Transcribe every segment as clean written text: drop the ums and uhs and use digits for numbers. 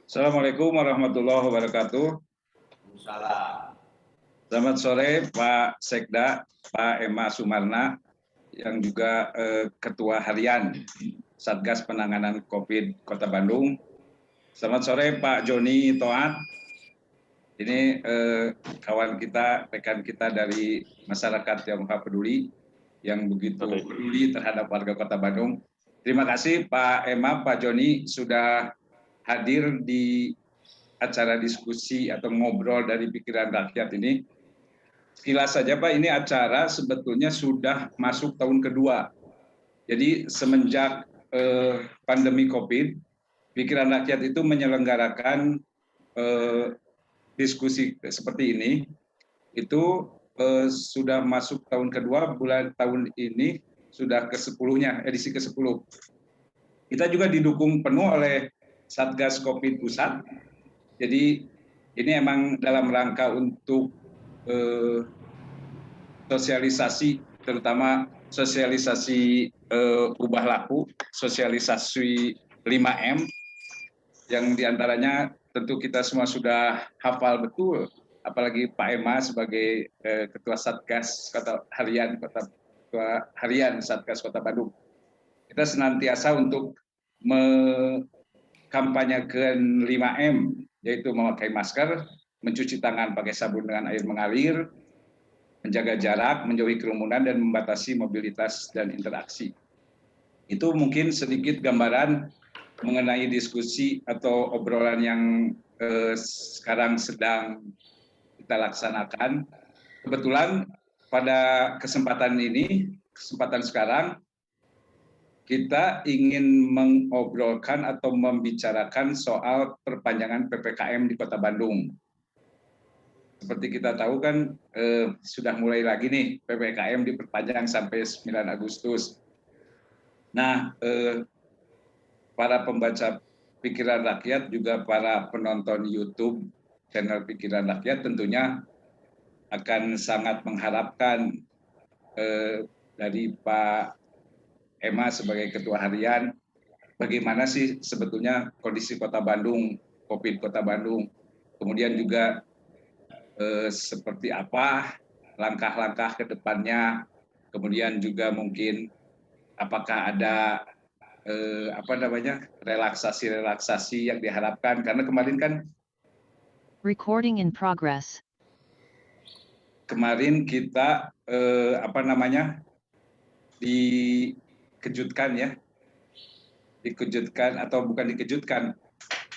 Assalamualaikum warahmatullahi wabarakatuh. Salam. Selamat sore Pak Sekda, Pak Emma Sumarna, yang juga Ketua Harian Satgas Penanganan COVID Kota Bandung. Selamat sore Pak Joni Toat. Ini kawan kita, rekan kita dari masyarakat Tionghoa Peduli yang begitu peduli terhadap warga Kota Bandung. Terima kasih Pak Emma, Pak Joni sudah hadir di acara diskusi atau ngobrol dari pikiran rakyat ini. Sekilas saja Pak, ini acara sebetulnya sudah masuk tahun kedua. Jadi semenjak pandemi COVID, pikiran rakyat itu menyelenggarakan diskusi seperti ini. Itu sudah masuk tahun kedua, bulan tahun ini sudah ke-10-nya, edisi ke-10. Kita juga didukung penuh oleh Satgas COVID Pusat. Jadi ini emang dalam rangka untuk sosialisasi, terutama sosialisasi ubah laku, sosialisasi 5M, yang diantaranya tentu kita semua sudah hafal betul, apalagi Pak Emma sebagai Ketua Satgas Ketua Harian Satgas Kota Bandung. Kita senantiasa untuk mengkampanyekan 5M, yaitu memakai masker, mencuci tangan pakai sabun dengan air mengalir, menjaga jarak, menjauhi kerumunan, dan membatasi mobilitas dan interaksi. Itu mungkin sedikit gambaran mengenai diskusi atau obrolan yang sekarang sedang kita laksanakan. Kebetulan pada kesempatan ini, kesempatan sekarang, kita ingin mengobrolkan atau membicarakan soal perpanjangan PPKM di Kota Bandung. Seperti kita tahu kan sudah mulai lagi nih PPKM diperpanjang sampai 9 Agustus. Nah, para pembaca Pikiran Rakyat juga para penonton YouTube channel Pikiran Rakyat tentunya akan sangat mengharapkan dari Pak Emma sebagai Ketua Harian, bagaimana sih sebetulnya kondisi Kota Bandung, COVID Kota Bandung, kemudian juga seperti apa langkah-langkah ke depannya, kemudian juga mungkin apakah ada relaksasi yang diharapkan, karena kemarin kan recording in progress. Kemarin kita dikejutkan atau bukan dikejutkan.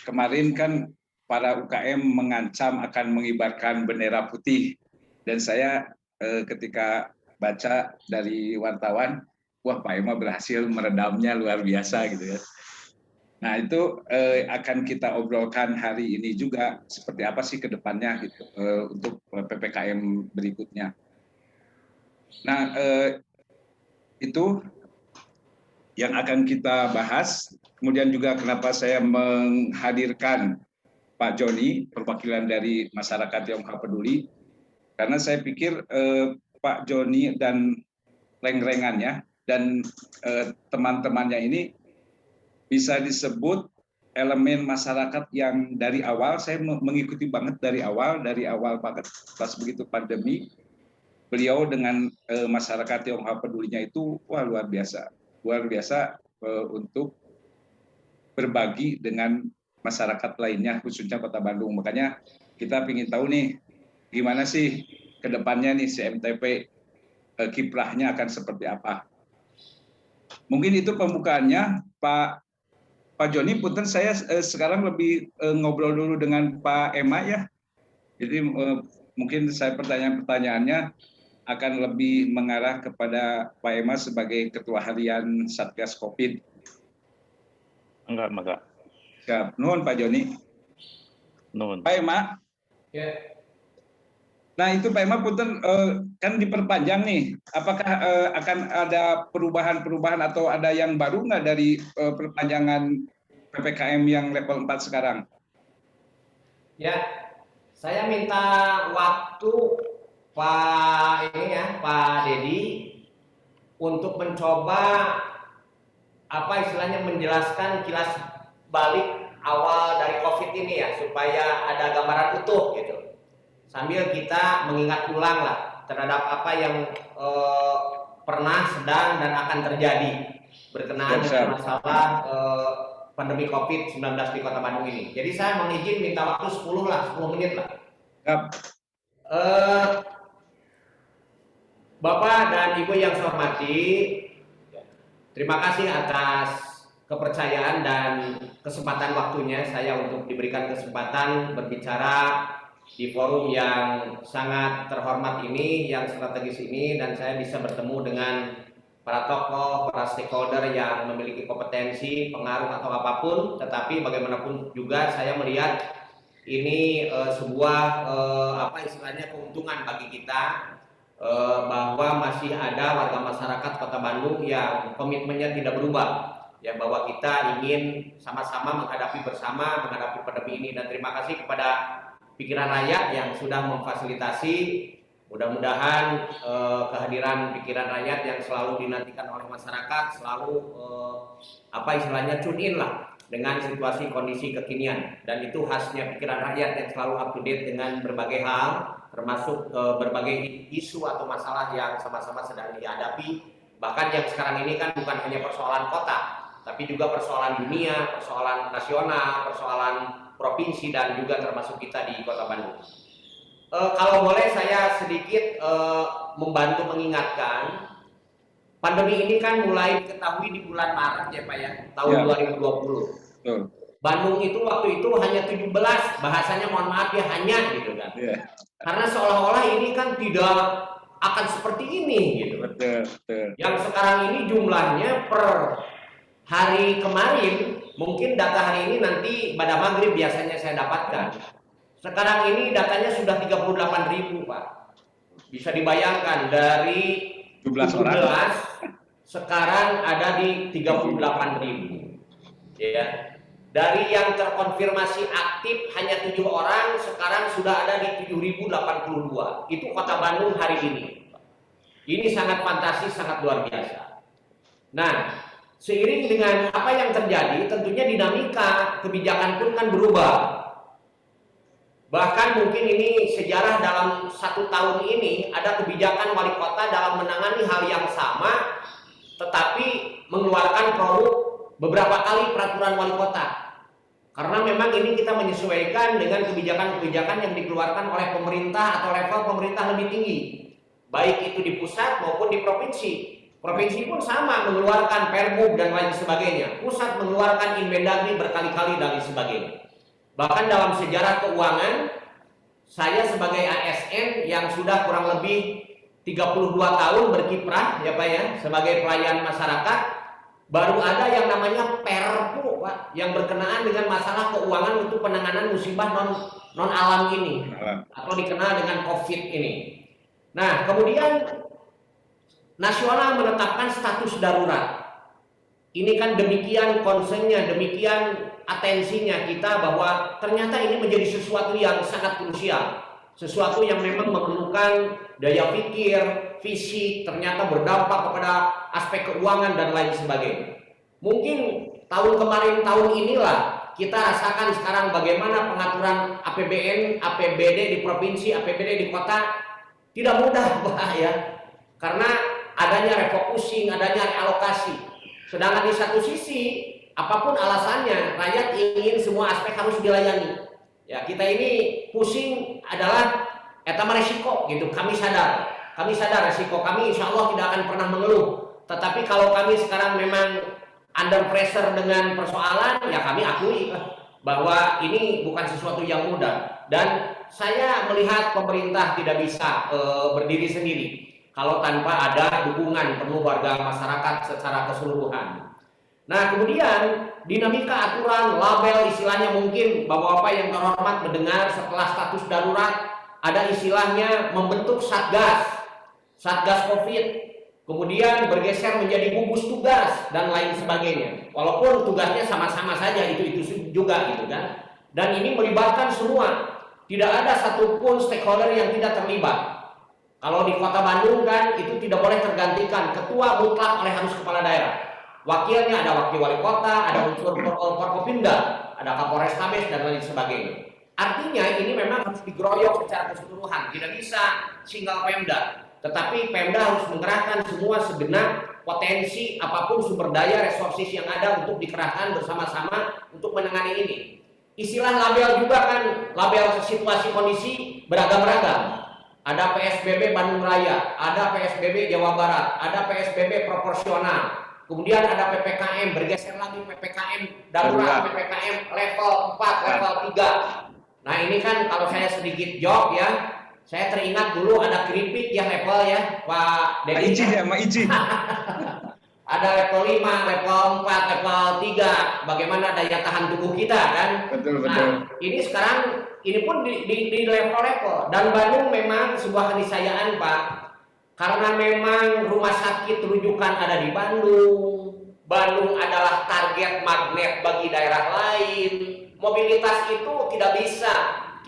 Kemarin kan para UKM mengancam akan mengibarkan bendera putih, dan saya ketika baca dari wartawan, wah Pak Emma berhasil meredamnya luar biasa gitu ya. Nah itu akan kita obrolkan hari ini juga, seperti apa sih ke depannya gitu untuk PPKM berikutnya. Nah itu yang akan kita bahas. Kemudian juga kenapa saya menghadirkan Pak Joni, perwakilan dari masyarakat Tionghoa Peduli, karena saya pikir Pak Joni dan reng-rengannya dan teman-temannya ini bisa disebut elemen masyarakat yang dari awal, saya mengikuti banget dari awal banget pas begitu pandemi, beliau dengan masyarakat Tionghoa Pedulinya itu wah luar biasa untuk berbagi dengan masyarakat lainnya, khususnya Kota Bandung. Makanya kita ingin tahu nih gimana sih ke depannya nih CMTP, kiprahnya akan seperti apa. Mungkin itu pembukaannya Pak Joni. Punten saya sekarang lebih ngobrol dulu dengan Pak Emma ya. Jadi mungkin saya pertanyaannya akan lebih mengarah kepada Pak Emma sebagai Ketua Harian Satgas COVID. Enggak. Siap. Nuhun Pak Joni. Nuhun. Pak Emma. Ya. Nah itu Pak Emma, punten kan diperpanjang nih. Apakah akan ada perubahan atau ada yang baru nggak dari perpanjangan PPKM yang level 4 sekarang? Ya, saya minta waktu Pak Dedi untuk mencoba apa istilahnya menjelaskan kilas balik awal dari COVID ini ya, supaya ada gambaran utuh gitu. Sambil kita mengingat ulang lah terhadap apa yang pernah, sedang, dan akan terjadi berkenaan dengan masalah pandemi COVID-19 di Kota Bandung ini. Jadi saya mohon izin minta waktu 10 menit lah. Yap. Bapak dan Ibu yang saya hormati, terima kasih atas kepercayaan dan kesempatan waktunya saya untuk diberikan kesempatan berbicara di forum yang sangat terhormat ini, yang strategis ini, dan saya bisa bertemu dengan para tokoh, para stakeholder yang memiliki kompetensi, pengaruh atau apapun, tetapi bagaimanapun juga saya melihat ini sebuah apa istilahnya keuntungan bagi kita, bahwa masih ada warga masyarakat Kota Bandung yang komitmennya tidak berubah, ya, bahwa kita ingin sama-sama menghadapi pandemi ini. Dan terima kasih kepada Pikiran Rakyat yang sudah memfasilitasi. Mudah-mudahan kehadiran Pikiran Rakyat yang selalu dinantikan oleh masyarakat selalu apa istilahnya tune in lah dengan situasi kondisi kekinian, dan itu khasnya Pikiran Rakyat yang selalu up to date dengan berbagai hal, termasuk berbagai isu atau masalah yang sama-sama sedang dihadapi. Bahkan yang sekarang ini kan bukan hanya persoalan kota, tapi juga persoalan dunia, persoalan nasional, persoalan provinsi, dan juga termasuk kita di Kota Bandung. Kalau boleh saya sedikit membantu mengingatkan, pandemi ini kan mulai diketahui di bulan Maret ya Pak ya, tahun 2020. Bandung itu waktu itu hanya 17, bahasanya mohon maaf ya, hanya gitu kan. Karena seolah-olah ini kan tidak akan seperti ini gitu. Yang sekarang ini jumlahnya per hari kemarin, mungkin data hari ini nanti pada maghrib biasanya saya dapatkan. Sekarang ini datanya sudah 38.000 Pak. Bisa dibayangkan dari 17 sekarang ada di 38.000. Ya. Dari yang terkonfirmasi aktif hanya 7 orang, sekarang sudah ada di 7.082. Itu Kota Bandung hari ini. Ini sangat fantastis, sangat luar biasa. Nah, seiring dengan apa yang terjadi, tentunya dinamika kebijakan pun kan berubah. Bahkan mungkin ini sejarah dalam 1 tahun ini ada kebijakan wali kota dalam menangani hal yang sama, tetapi mengeluarkan beberapa kali peraturan wali kota. Karena memang ini kita menyesuaikan dengan kebijakan-kebijakan yang dikeluarkan oleh pemerintah atau level pemerintah lebih tinggi, baik itu di pusat maupun di provinsi. Provinsi pun sama mengeluarkan Pergub dan lain sebagainya. Pusat mengeluarkan Inmendagri berkali-kali dan lain sebagainya. Bahkan dalam sejarah keuangan, saya sebagai ASN yang sudah kurang lebih 32 tahun berkiprah ya Pak ya, sebagai pelayan masyarakat, baru ada yang namanya Perpu Pak, yang berkenaan dengan masalah keuangan untuk penanganan musibah non alam ini, atau dikenal dengan COVID ini. Nah, kemudian nasional menetapkan status darurat. Ini kan demikian concernnya, demikian atensinya kita bahwa ternyata ini menjadi sesuatu yang sangat krusial, sesuatu yang memang memerlukan daya pikir, fisik, ternyata berdampak kepada aspek keuangan dan lain sebagainya. Mungkin tahun kemarin, tahun inilah kita rasakan sekarang bagaimana pengaturan APBN, APBD di provinsi, APBD di kota tidak mudah Pak ya, karena adanya refocusing, adanya realokasi. Sedangkan di satu sisi, apapun alasannya, rakyat ingin semua aspek harus dilayani. Ya, kita ini pusing adalah etama resiko gitu. Kami sadar resiko kami, insya Allah tidak akan pernah mengeluh. Tetapi kalau kami sekarang memang under pressure dengan persoalan, ya kami akui bahwa ini bukan sesuatu yang mudah. Dan saya melihat pemerintah tidak bisa berdiri sendiri kalau tanpa ada dukungan penuh warga masyarakat secara keseluruhan. Nah, kemudian dinamika aturan, label, istilahnya mungkin Bapak-Bapak yang terhormat mendengar setelah status darurat ada istilahnya membentuk Satgas COVID, kemudian bergeser menjadi gugus tugas dan lain sebagainya. Walaupun tugasnya sama-sama saja itu juga gitu kan. Dan ini melibatkan semua. Tidak ada satupun stakeholder yang tidak terlibat. Kalau di Kota Bandung kan itu tidak boleh tergantikan, ketua mutlak harus kepala daerah. wakilnya, ada wakil wali kota, ada unsur Forkopimda, ada Kapolres Tabes dan lain sebagainya. Artinya ini memang harus digeroyok secara keseluruhan, tidak bisa single Pemda. Tetapi Pemda harus menggerakkan semua segenap potensi apapun sumber daya resources yang ada untuk dikerahkan bersama-sama untuk menangani ini. Istilah label juga kan, label situasi kondisi beragam-ragam. Ada PSBB Bandung Raya, ada PSBB Jawa Barat, ada PSBB proporsional. Kemudian ada PPKM, bergeser lagi PPKM darurat, PPKM level 4, level 3. Nah ini kan kalau saya sedikit jawab ya, saya teringat dulu ada keripik yang level ya, Pak Deddy. Izin ya, Mak izin. Ada level 5, level 4, level 3, bagaimana daya tahan tubuh kita kan. Betul. Nah ini sekarang, ini pun di level-level. Dan Bandung memang sebuah keniscayaan Pak, karena memang rumah sakit rujukan ada di Bandung. Bandung adalah target magnet bagi daerah lain. Mobilitas itu tidak bisa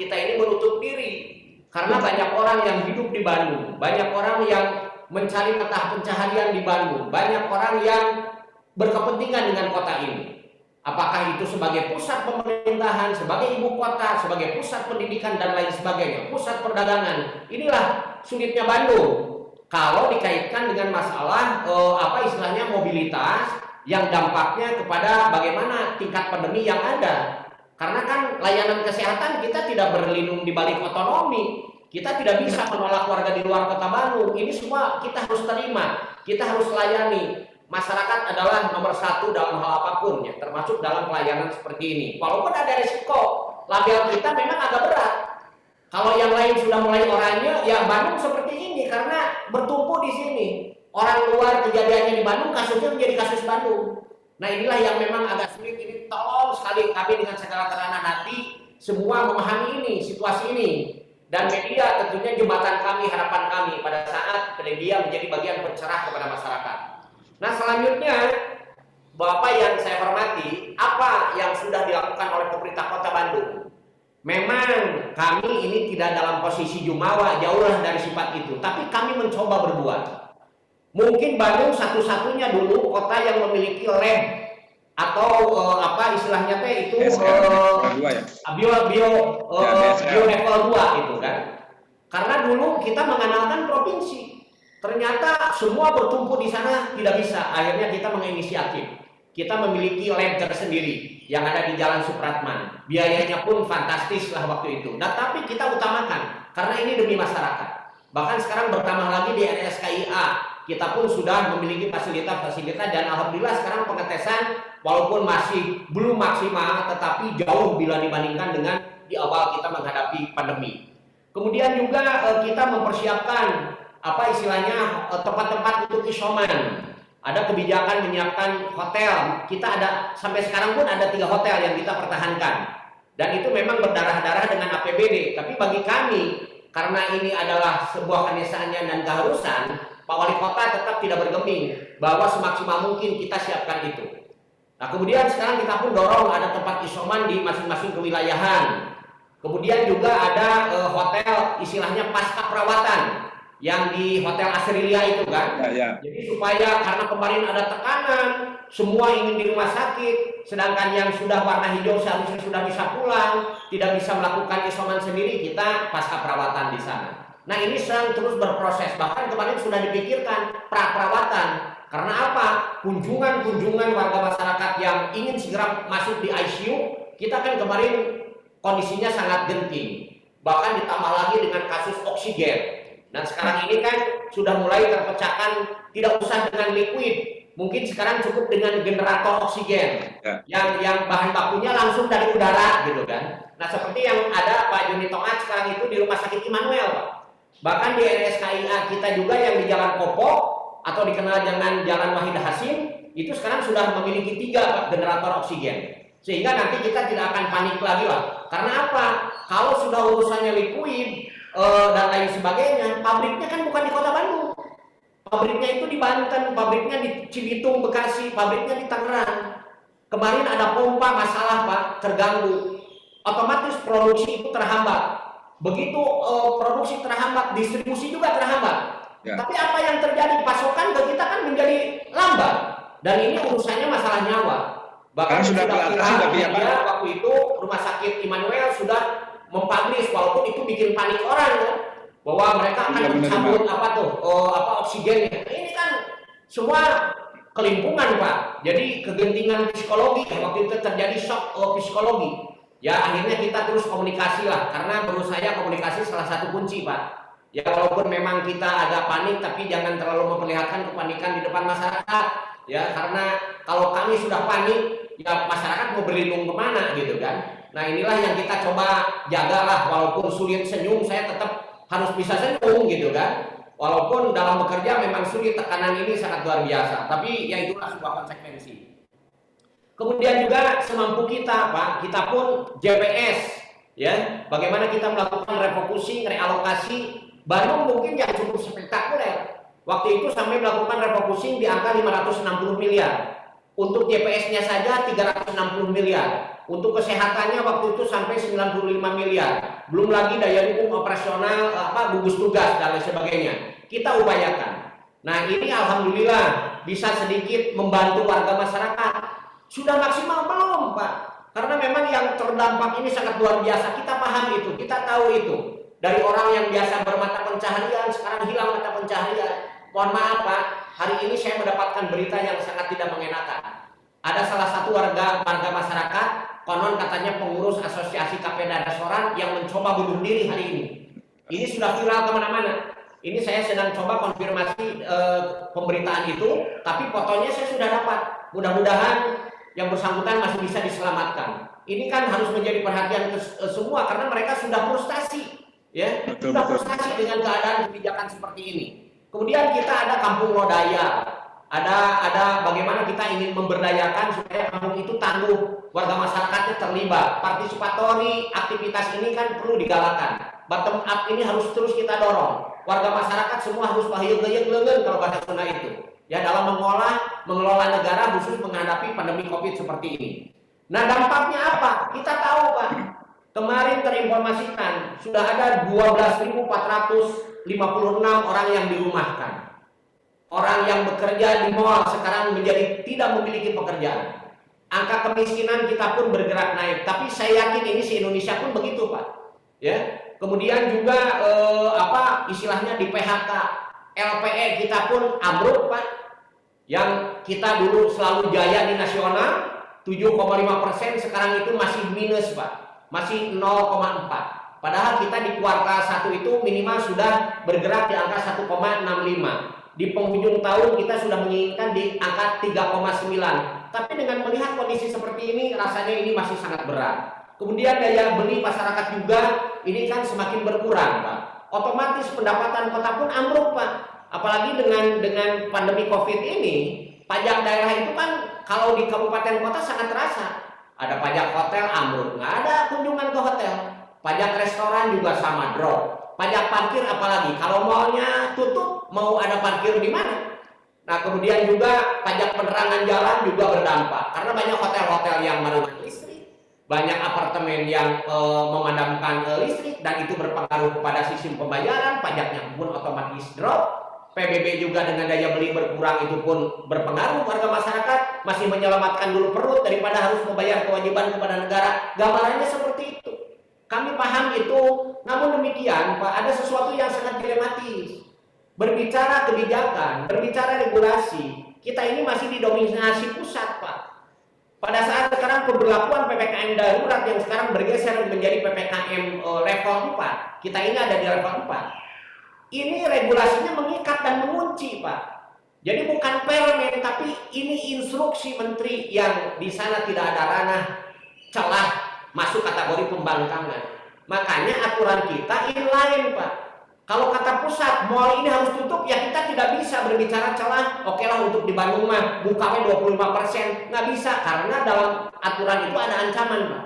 kita ini menutup diri. Karena banyak orang yang hidup di Bandung. Banyak orang yang mencari mata pencaharian di Bandung. Banyak orang yang berkepentingan dengan kota ini. Apakah itu sebagai pusat pemerintahan, sebagai ibu kota, sebagai pusat pendidikan dan lain sebagainya, pusat perdagangan. Inilah sulitnya Bandung. Kalau dikaitkan dengan masalah istilahnya mobilitas yang dampaknya kepada bagaimana tingkat pandemi yang ada. Karena kan layanan kesehatan kita tidak berlindung di balik otonomi. Kita tidak bisa menolak warga di luar kota Bandung. Ini semua kita harus terima, kita harus layani. Masyarakat adalah nomor satu dalam hal apapun ya, termasuk dalam pelayanan seperti ini. Walaupun ada risiko, label kita memang agak berat. Kalau yang lain sudah mulai oranye, ya Bandung seperti ini karena bertumpu di sini. Orang luar kejadiannya di Bandung, kasusnya menjadi kasus Bandung. Nah inilah yang memang agak sulit. Ini tolong sekali kami dengan segala kerendahan hati semua memahami ini, situasi ini. Dan media tentunya jembatan kami, harapan kami pada saat media menjadi bagian pencerah kepada masyarakat. Nah selanjutnya, Bapak yang saya hormati, apa yang sudah dilakukan oleh pemerintah Kota Bandung? Memang kami ini tidak dalam posisi jumawa, jauhlah dari sifat itu. Tapi kami mencoba berbuat. Mungkin Bandung satu-satunya dulu kota yang memiliki lab atau istilahnya teh itu bio level 2 itu kan. Karena dulu kita mengandalkan provinsi. Ternyata semua bertumpu di sana tidak bisa. Akhirnya kita menginisiatif. Kita memiliki lab tersendiri yang ada di Jalan Supratman. Biayanya pun fantastis lah waktu itu. Nah, tapi kita utamakan karena ini demi masyarakat. Bahkan sekarang bertambah lagi di RSKIA. Kita pun sudah memiliki fasilitas-fasilitas dan alhamdulillah sekarang pengetesan walaupun masih belum maksimal tetapi jauh bila dibandingkan dengan di awal kita menghadapi pandemi. Kemudian juga kita mempersiapkan tempat-tempat untuk isoman. Ada kebijakan menyiapkan hotel. Kita ada sampai sekarang pun ada 3 hotel yang kita pertahankan. Dan itu memang berdarah-darah dengan APBD. Tapi bagi kami karena ini adalah sebuah keniscayaan dan keharusan, Pak Wali Kota tetap tidak bergeming bahwa semaksimal mungkin kita siapkan itu. Nah kemudian sekarang kita pun dorong ada tempat isoman di masing-masing kewilayahan. Kemudian juga ada hotel istilahnya pasca perawatan yang di Hotel Asrilia itu kan. Ya. Jadi supaya karena kemarin ada tekanan, semua ingin di rumah sakit, sedangkan yang sudah warna hijau seharusnya sudah bisa pulang, tidak bisa melakukan isoman sendiri, kita pasca perawatan di sana. Nah ini sedang terus berproses, bahkan kemarin sudah dipikirkan pra-perawatan. Karena apa? Kunjungan warga masyarakat yang ingin segera masuk di ICU, kita kan kemarin kondisinya sangat genting. Bahkan ditambah lagi dengan kasus oksigen. Dan sekarang ini kan sudah mulai terpecahkan, tidak usah dengan liquid. Mungkin sekarang cukup dengan generator oksigen yang bahan bakunya langsung dari udara gitu kan. Nah seperti yang ada Pak Joni Tongat sekarang itu di Rumah Sakit Immanuel Pak. Bahkan di RSKIA kita juga yang di Jalan Popo atau dikenal dengan Jalan Wahid Hasim itu sekarang sudah memiliki 3 generator oksigen. Sehingga nanti kita tidak akan panik lagi lah. Karena apa? Kalau sudah urusannya liquid dan lain sebagainya, pabriknya kan bukan di Kota Bandung. Pabriknya itu di Banten, pabriknya di Cibitung, Bekasi, pabriknya di Tangerang. Kemarin ada pompa masalah Pak, terganggu. Otomatis produksi itu terhambat. Begitu produksi terhambat, distribusi juga terhambat. Ya. Tapi apa yang terjadi? Pasokan ke kita kan menjadi lambat. Dan ini urusannya masalah nyawa. Bahkan sudah teratasi tapi ya Pak. Waktu itu Rumah Sakit Immanuel sudah mempublish, walaupun itu bikin panik orang kan, bahwa mereka akan mencabut oksigennya. Ini kan semua kelimpungan Pak. Jadi kegentingan psikologi, waktu itu terjadi shock psikologi. Ya akhirnya kita terus komunikasi lah, karena menurut saya komunikasi salah satu kunci Pak. Ya walaupun memang kita agak panik, tapi jangan terlalu memperlihatkan kepanikan di depan masyarakat. Ya karena kalau kami sudah panik, ya masyarakat mau berlindung kemana gitu kan. Nah inilah yang kita coba jagalah, walaupun sulit senyum, saya tetap harus bisa senyum gitu kan. Walaupun dalam bekerja memang sulit, tekanan ini sangat luar biasa, tapi ya itulah sebuah konsekuensi. Kemudian juga semampu kita Pak, kita pun JPS ya, bagaimana kita melakukan refocusing, realokasi. Bandung mungkin yang cukup spektakuler. Waktu itu sampai melakukan refocusing di angka 560 miliar. Untuk JPS-nya saja 360 miliar. Untuk kesehatannya waktu itu sampai 95 miliar. Belum lagi daya dukung operasional, gugus tugas dan lain sebagainya. Kita upayakan. Nah ini alhamdulillah bisa sedikit membantu warga masyarakat. Sudah maksimal belum Pak? Karena memang yang terdampak ini sangat luar biasa. Kita paham itu, kita tahu itu. Dari orang yang biasa bermata pencaharian, sekarang hilang mata pencaharian. Mohon maaf Pak, hari ini saya mendapatkan berita yang sangat tidak mengenakan. Ada salah satu warga masyarakat, konon katanya pengurus asosiasi kafe dan restoran yang mencoba bunuh diri hari ini. Ini sudah viral kemana-mana. Ini saya sedang coba konfirmasi pemberitaan itu, tapi fotonya saya sudah dapat. Mudah-mudahan yang bersangkutan masih bisa diselamatkan. Ini kan harus menjadi perhatian semua, karena mereka sudah frustasi. Ya, sudah frustasi dengan keadaan kebijakan seperti ini. Kemudian kita ada kampung lodaya, ada bagaimana kita ingin memberdayakan supaya kampung itu tangguh, warga masyarakatnya terlibat, partisipatori, aktivitas ini kan perlu digalakan. Bottom up ini harus terus kita dorong. Warga masyarakat semua harus bahaya-gaya lengan kalau bahasa Sunda itu. Ya dalam mengelola negara khusus menghadapi pandemi Covid seperti ini. Nah dampaknya apa? Kita tahu Pak. Kemarin terinformasikan sudah ada 12.456 orang yang dirumahkan. Orang yang bekerja di mall sekarang menjadi tidak memiliki pekerjaan. Angka kemiskinan kita pun bergerak naik. Tapi saya yakin ini se-Indonesia pun begitu Pak. Ya. Kemudian juga istilahnya di PHK, LPE kita pun ambruk Pak. Yang kita dulu selalu jaya di nasional 7,5%, sekarang itu masih minus Pak. Masih 0,4. Padahal kita di kuartal 1 itu minimal sudah bergerak di angka 1,65. Di penghujung tahun kita sudah menginginkan di angka 3,9. Tapi dengan melihat kondisi seperti ini, rasanya ini masih sangat berat. Kemudian daya beli masyarakat juga ini kan semakin berkurang Pak. Otomatis pendapatan kota pun ambruk Pak. Apalagi dengan pandemi Covid ini, pajak daerah itu kan kalau di kabupaten kota sangat terasa. Ada pajak hotel ambruk, nggak ada kunjungan ke hotel. Pajak restoran juga sama drop. Pajak parkir apalagi, kalau mallnya tutup, mau ada parkir di mana? Nah kemudian juga pajak penerangan jalan juga berdampak. Karena banyak hotel-hotel yang merusak listrik, banyak apartemen yang memadamkan listrik, dan itu berpengaruh kepada sistem pembayaran, pajaknya pun otomatis drop. PBB juga dengan daya beli berkurang itu pun berpengaruh. Warga masyarakat masih menyelamatkan dulu perut daripada harus membayar kewajiban kepada negara. Gambarannya seperti itu. Kami paham itu, namun demikian Pak, ada sesuatu yang sangat dilematis. Berbicara kebijakan, berbicara regulasi, kita ini masih didominasi pusat Pak. Pada saat sekarang pemberlakuan PPKM darurat yang sekarang bergeser menjadi PPKM level 4, kita ini ada di level 4. Ini regulasinya mengikat dan mengunci Pak. Jadi bukan permen, tapi ini instruksi menteri yang di sana tidak ada ranah celah masuk kategori pembangkangan. Makanya aturan kita inline Pak. Kalau kata pusat, mall ini harus tutup, ya kita tidak bisa berbicara celah. Oke lah untuk di Bandung mah bukanya 25%, nggak bisa karena dalam aturan itu ada ancaman Pak.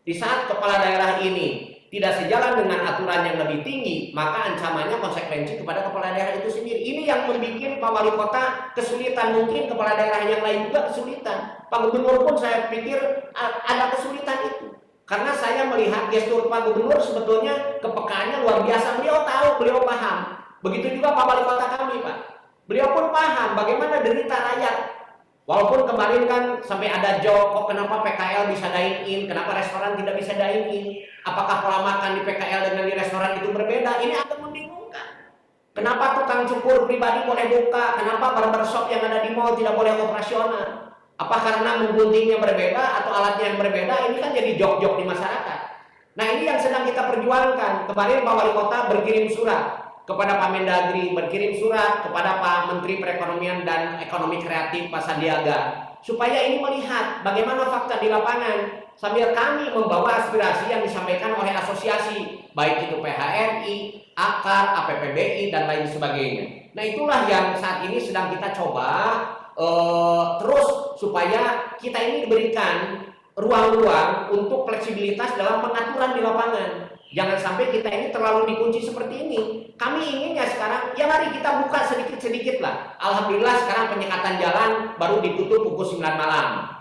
Di saat kepala daerah ini tidak sejalan dengan aturan yang lebih tinggi, maka ancamannya konsekuensi kepada kepala daerah itu sendiri. Ini yang membuat Pak Wali Kota kesulitan, mungkin kepala daerah yang lain juga kesulitan. Pak Gubernur pun saya pikir ada kesulitan itu. Karena saya melihat gestur Pak Gubernur sebetulnya kepekaannya luar biasa. Beliau tahu, beliau paham. Begitu juga Pak Wali Kota kami Pak. Beliau pun paham bagaimana derita rakyat. Walaupun kemarin kan sampai ada joke, kok kenapa PKL bisa dine in, kenapa restoran tidak bisa dine in? Apakah pola makan di PKL dengan di restoran itu berbeda? Ini agak membingungkan. Kenapa tukang cukur pribadi boleh buka? Kenapa barbershop yang ada di mall tidak boleh operasional? Apa karena mengguntingnya berbeda atau alatnya yang berbeda? Ini kan jadi jok-jok di masyarakat. Nah, ini yang sedang kita perjuangkan. Kemarin Pak Wali Kota berkirim surat kepada Pak Mendagri, berkirim surat kepada Pak Menteri Perekonomian dan Ekonomi Kreatif Pak Sandiaga, supaya ini melihat bagaimana fakta di lapangan sambil kami membawa aspirasi yang disampaikan oleh asosiasi, baik itu PHRI, AKAR, APPBI, dan lain sebagainya. Nah, itulah yang saat ini sedang kita coba terus supaya kita ini diberikan ruang-ruang untuk fleksibilitas dalam pengaturan di lapangan. Jangan sampai kita ini terlalu dikunci seperti ini. Kami inginnya sekarang, ya mari kita buka sedikit-sedikit lah. Alhamdulillah sekarang penyekatan jalan baru ditutup pukul 9 malam.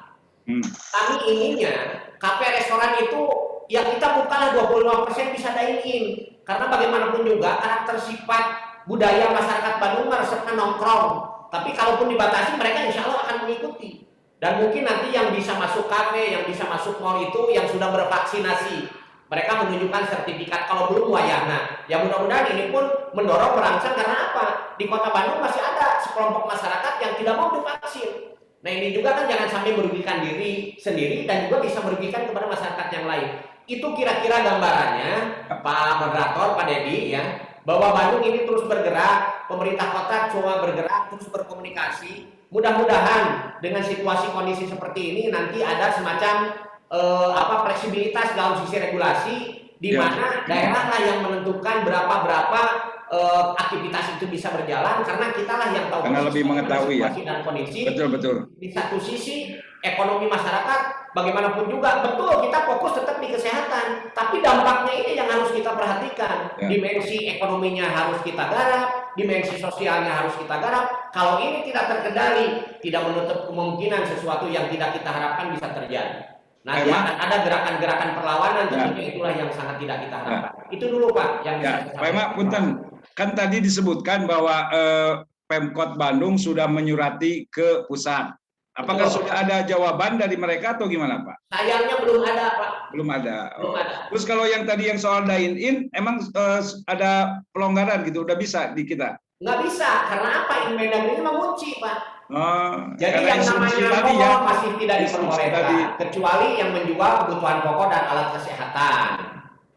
Kami inginnya kafe restoran itu ya kita bukalah 25% bisa dine-in. Karena bagaimanapun juga karakter sifat budaya masyarakat Bandung meresepkan nongkrong. Tapi kalaupun dibatasi mereka insya Allah akan mengikuti. Dan mungkin nanti yang bisa masuk kafe, yang bisa masuk mall itu yang sudah bervaksinasi. Mereka menunjukkan sertifikat, kalau belum wayahna. Ya mudah-mudahan ini pun mendorong merangsang karena apa? Di Kota Bandung masih ada sekelompok masyarakat yang tidak mau divaksin. Nah, ini juga kan jangan sampai merugikan diri sendiri dan juga bisa merugikan kepada masyarakat yang lain. Itu kira-kira gambarannya, Pak Moderator, Pak Dedi, ya, bahwa Bandung ini terus bergerak, pemerintah kota coba bergerak, terus berkomunikasi. Mudah-mudahan dengan situasi kondisi seperti ini nanti ada semacam fleksibilitas dalam sisi regulasi, di mana daerah lah yang menentukan berapa aktivitas itu bisa berjalan, karena kita lah yang tahu karena lebih mengetahui ya dan kondisi. Betul. Di satu sisi ekonomi masyarakat bagaimanapun juga betul kita fokus tetap di kesehatan, tapi dampaknya ini yang harus kita perhatikan. Dimensi ekonominya harus kita garap, dimensi sosialnya harus kita garap. Kalau ini tidak terkendali, tidak menutup kemungkinan sesuatu yang tidak kita harapkan bisa terjadi. Nanti akan ada gerakan-gerakan perlawanan, tentunya itulah yang sangat tidak kita harapkan. Itu dulu Pak yang bisa Pak Ema, punten, kan tadi disebutkan bahwa Pemkot Bandung sudah menyurati ke pusat. Apakah sudah ada jawaban dari mereka atau gimana Pak? Sayangnya belum ada Pak. Belum ada. Belum ada. Terus kalau yang tadi yang soal dine-in, emang ada pelonggaran gitu, udah bisa di kita? Nggak bisa, karena apa? Inmendagri ini mengunci Pak. Jadi yang namanya pokok masih tidak diperbolehkan, kecuali yang menjual kebutuhan pokok dan alat kesehatan.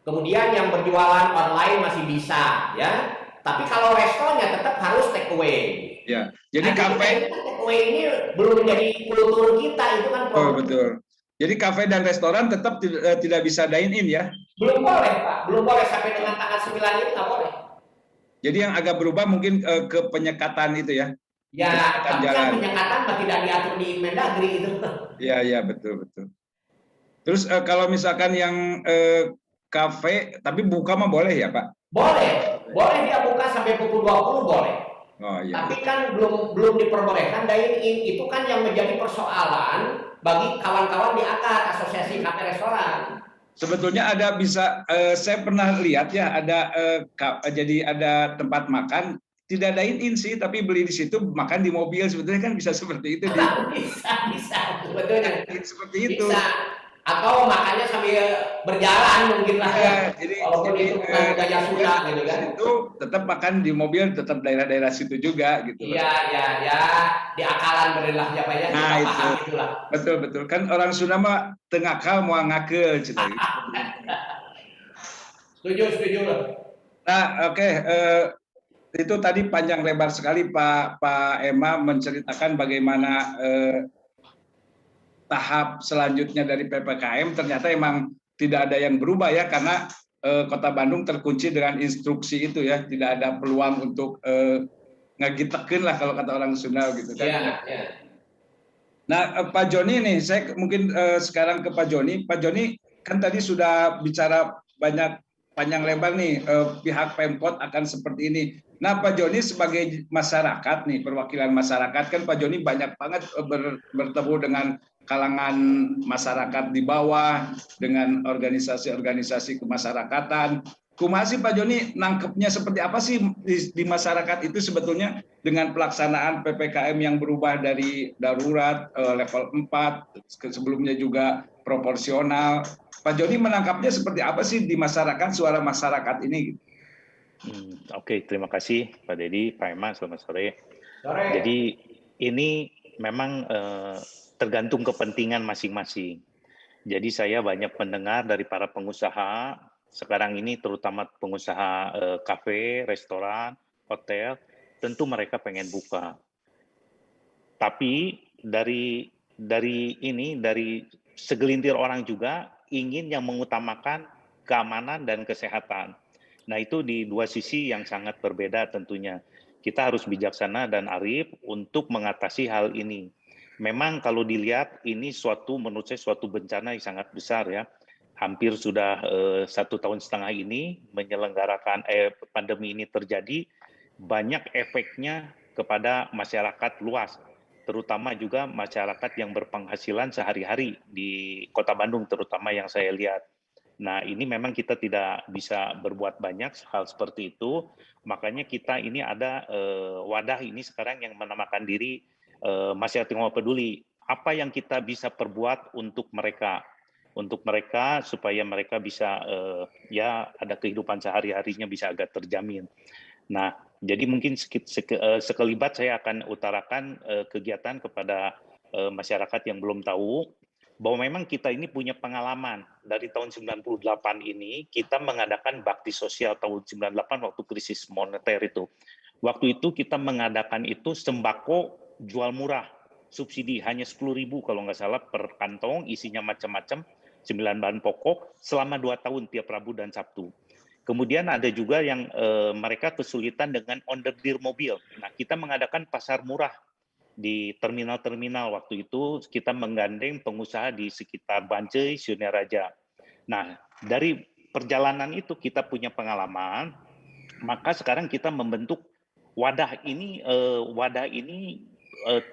Kemudian yang berjualan online masih bisa, ya. Tapi kalau restonya tetap harus take away. Ya, jadi kafe take away ini belum menjadi kultur kita, itu kan. Betul. Jadi kafe dan restoran tetap tidak bisa dine in ya? Belum boleh Pak, belum boleh sampai dengan tanggal 9 ini nggak boleh. Jadi yang agak berubah mungkin ke penyekatan itu ya? Ya, tapi kan penyekatan tidak diatur di Mendagri itu. Iya, betul. Terus kalau misalkan yang kafe, tapi buka mah boleh ya Pak? Boleh dia buka sampai pukul 20 boleh. Oh, iya. Tapi kan belum diperbolehkan dine in, itu kan yang menjadi persoalan bagi kawan-kawan di AKAR, Asosiasi Kafe Restoran. Sebetulnya ada bisa, saya pernah lihat ya jadi ada tempat makan tidak dine-in sih, tapi beli di situ makan di mobil, sebetulnya kan bisa seperti itu. Bisa sebetulnya seperti itu. Bisa. Atau makannya sambil berjalan mungkin lah ya. Jadi itu bukan gaya Sunda gitu kan. Itu tetap makan di mobil, tetap daerah-daerah situ juga gitu. Iya, di akalan berilah ya Pak ya. Nah, itu. Betul. Kan orang Sunda mah tengakal mau ngakel cerita gitu. Setuju. Nah, oke. Itu tadi panjang lebar sekali Pak Ema menceritakan bagaimana tahap selanjutnya dari PPKM. Ternyata emang tidak ada yang berubah ya, karena Kota Bandung terkunci dengan instruksi itu ya, tidak ada peluang untuk ngagitekeun lah kalau kata orang Sunda gitu kan. Iya. Nah, Pak Joni nih, saya mungkin sekarang ke Pak Joni. Pak Joni kan tadi sudah bicara panjang lebar nih, pihak Pemkot akan seperti ini. Nah, Pak Joni sebagai masyarakat nih, perwakilan masyarakat, kan Pak Joni banyak banget bertemu dengan kalangan masyarakat di bawah, dengan organisasi-organisasi kemasyarakatan. kumaha sih Pak Joni nangkepnya seperti apa sih di masyarakat itu sebetulnya dengan pelaksanaan PPKM yang berubah dari darurat level 4 sebelumnya juga proporsional. Pak Joni menangkapnya seperti apa sih di masyarakat, suara masyarakat ini? Oke, terima kasih Pak Dedi, Pak Emma, selamat sore. Sore. Jadi ini memang tergantung kepentingan masing-masing. Jadi saya banyak mendengar dari para pengusaha sekarang ini, terutama pengusaha kafe, restoran, hotel, tentu mereka pengen buka. Tapi dari segelintir orang juga ingin yang mengutamakan keamanan dan kesehatan. Nah, itu di dua sisi yang sangat berbeda tentunya. Kita harus bijaksana dan arif untuk mengatasi hal ini. Memang kalau dilihat ini menurut saya suatu bencana yang sangat besar ya. Hampir sudah 1,5 tahun ini menyelenggarakan pandemi ini terjadi, banyak efeknya kepada masyarakat luas, terutama juga masyarakat yang berpenghasilan sehari-hari di Kota Bandung, terutama yang saya lihat. Nah, ini memang kita tidak bisa berbuat banyak hal seperti itu. Makanya kita ini ada wadah ini sekarang yang menamakan diri Masyarakat Tionghoa Peduli. Apa yang kita bisa perbuat untuk mereka? Untuk mereka supaya mereka bisa ya ada kehidupan sehari-harinya bisa agak terjamin. Nah, jadi mungkin sekelibat saya akan utarakan kegiatan kepada masyarakat yang belum tahu bahwa memang kita ini punya pengalaman dari tahun 98 ini kita mengadakan bakti sosial tahun 98 waktu krisis moneter itu. Waktu itu kita mengadakan itu sembako jual murah, subsidi hanya 10.000 kalau nggak salah per kantong, isinya macam-macam, 9 bahan pokok selama 2 tahun tiap Rabu dan Sabtu. Kemudian ada juga yang mereka kesulitan dengan ondir mobil. Nah, kita mengadakan pasar murah di terminal-terminal. Waktu itu kita menggandeng pengusaha di sekitar Bancai, Sunaraja. Nah, dari perjalanan itu kita punya pengalaman, maka sekarang kita membentuk wadah ini. Wadah ini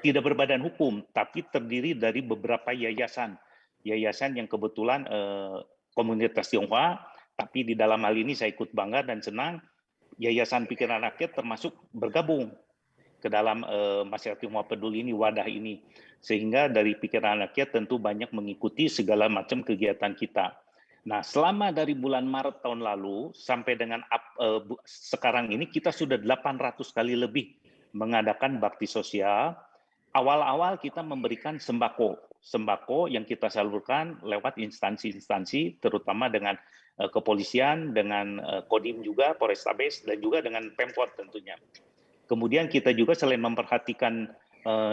tidak berbadan hukum, tapi terdiri dari beberapa yayasan yang kebetulan komunitas Tionghoa, tapi di dalam hal ini saya ikut bangga dan senang, Yayasan Pikiran Rakyat termasuk bergabung ke dalam Masyarakat Tionghoa Peduli ini, wadah ini. Sehingga dari Pikiran Rakyat tentu banyak mengikuti segala macam kegiatan kita. Nah, selama dari bulan Maret tahun lalu sampai dengan sekarang ini kita sudah 800 kali lebih mengadakan bakti sosial. Awal-awal kita memberikan sembako yang kita salurkan lewat instansi-instansi, terutama dengan kepolisian, dengan Kodim juga, Polrestabes, dan juga dengan Pemkot tentunya. Kemudian kita juga selain memperhatikan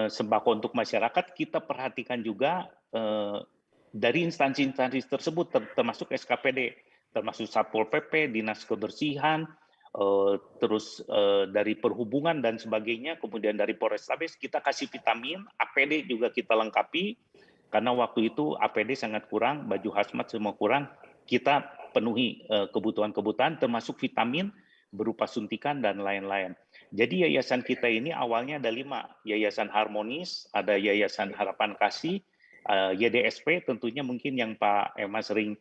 sembako untuk masyarakat, kita perhatikan juga dari instansi-instansi tersebut, termasuk SKPD, termasuk Satpol PP, Dinas Kebersihan, terus dari Perhubungan dan sebagainya, kemudian dari Polrestabes kita kasih vitamin, APD juga kita lengkapi, karena waktu itu APD sangat kurang, baju hazmat semua kurang, kita penuhi kebutuhan-kebutuhan termasuk vitamin berupa suntikan dan lain-lain. Jadi yayasan kita ini awalnya ada 5, Yayasan Harmonis, ada Yayasan Harapan Kasih, YDSP tentunya mungkin yang Pak Emma sering